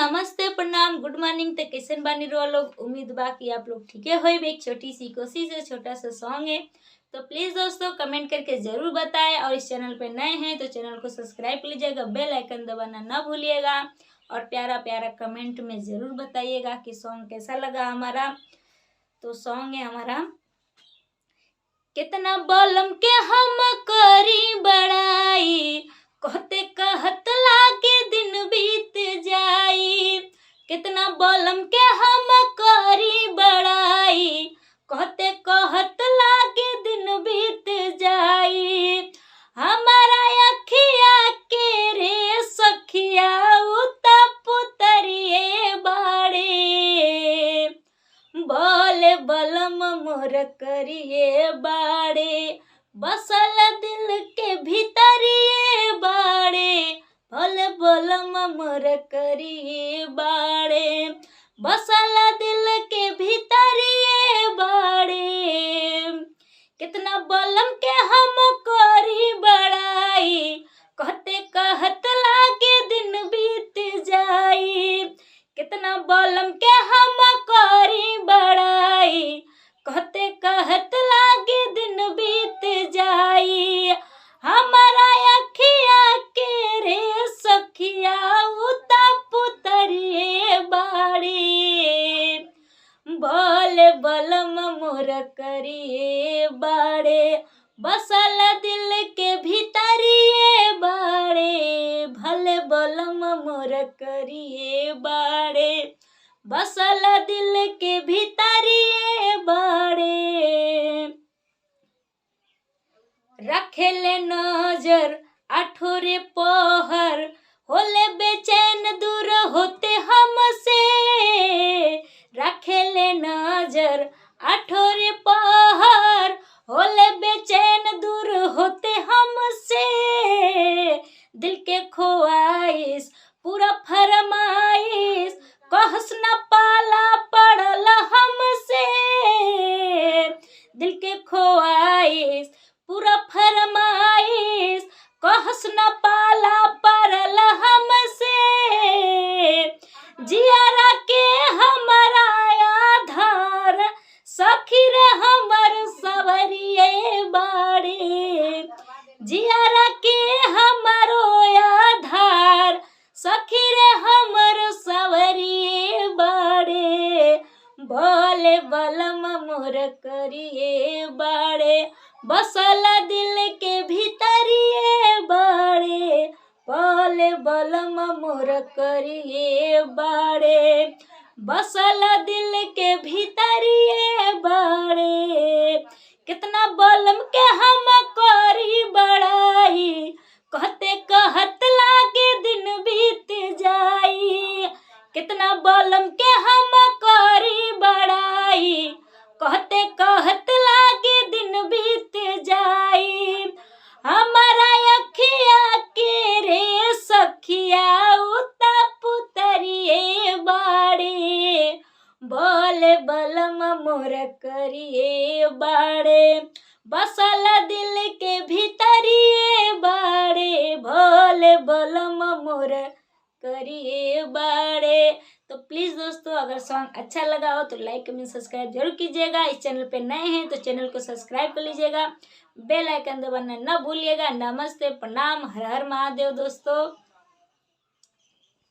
नमस्ते प्रणाम good morning. तो कैसन बानी रहो लोग, उम्मीद बा कि आप लोग ठीक है होइबे। एक छोटी सी कोशिश है, छोटा सा सॉन्ग है, तो प्लीज दोस्तों कमेंट करके जरूर बताएं। और इस चैनल पे नए हैं तो चैनल को सब्सक्राइब कर लीजिएगा, बेल आइकन दबाना ना भूलिएगा और प्यारा प्यारा कमेंट में जरूर बताइएगा कि सॉन्ग कैसा लगा हमारा। तो सॉन्ग है हमारा, कितना बलम के हम करी बड़ाई, कहते कहत लागे दिन बीत जाई। कितना बलम के हम करी बड़ाई, कहते कहत लागे दिन बीत जाई। हमारा अखिया के रे सखिया उता पुतरिए बाड़े, बोले बलम मोर करिए बाड़े, बसल दिल के भीतरिए बाड़े। भोले बलम मोर करिए बाड़े, बसल दिल के भीतरिए बाड़े। कितना बलम के हम करी बड़ाई, कहते कहत लागे दिन बीत जाई। कितना बलम के हम करी बड़ाई, कहते कहत लागे दिन बीत जाई। हमारा अखिया के रे सखिया उता पुतरिए बाड़े, भोले बलम मोर करिए बाड़े, बसल दिल के भीतरिए बाड़े। भले बलम मोर करिए बाड़े, बसल दिल के भीतरिए बाड़े। रखेले नजर आठोरे पहर, होले बेचैन दूर होते हमसे। रखेले नजर आठोरे पहर, होले बेचैन दूर होते हमसे। दिल के ख्वाहिश पूरा फरमाइश, कहस न पाला पड़ल हमसे। दिल के ख्वाहिश पूरा फरमाइश, कहस न पाला पड़ल हमसे। जियारा के हमारा आधार, सखी रे हमर सवरिए बाड़े। जियारा के हमारो आधार, सखी रे हमर सवरिए बाड़े। भोले बलम मोर करिए बाड़े, बसल दिल के भीतरिए बाड़े। भोले बलम मोर करिए बाड़े, बसल दिल के भीतरिए बाड़े। कितना बलम के हम करी बड़ाई, कहते कहत लागे दिन बीत जाई। कितना बलम के हम करी बड़ाई, कहते कहत लागे दिन बीत जाई। हमारा अखिया के रे सखिया उता पुतरिए बाड़े, बोले बलम मोर करिए बाड़े, बसल दिल के भीतरिए बाड़े। भोले बलम मोर करिए बाड़े। तो प्लीज़ दोस्तों अगर सॉन्ग अच्छा लगा हो तो लाइक कमेंट सब्सक्राइब जरूर कीजिएगा। इस चैनल पे नए हैं तो चैनल को सब्सक्राइब कर लीजिएगा, बेल आइकन दबाना ना भूलिएगा। नमस्ते प्रणाम, हर हर महादेव दोस्तों।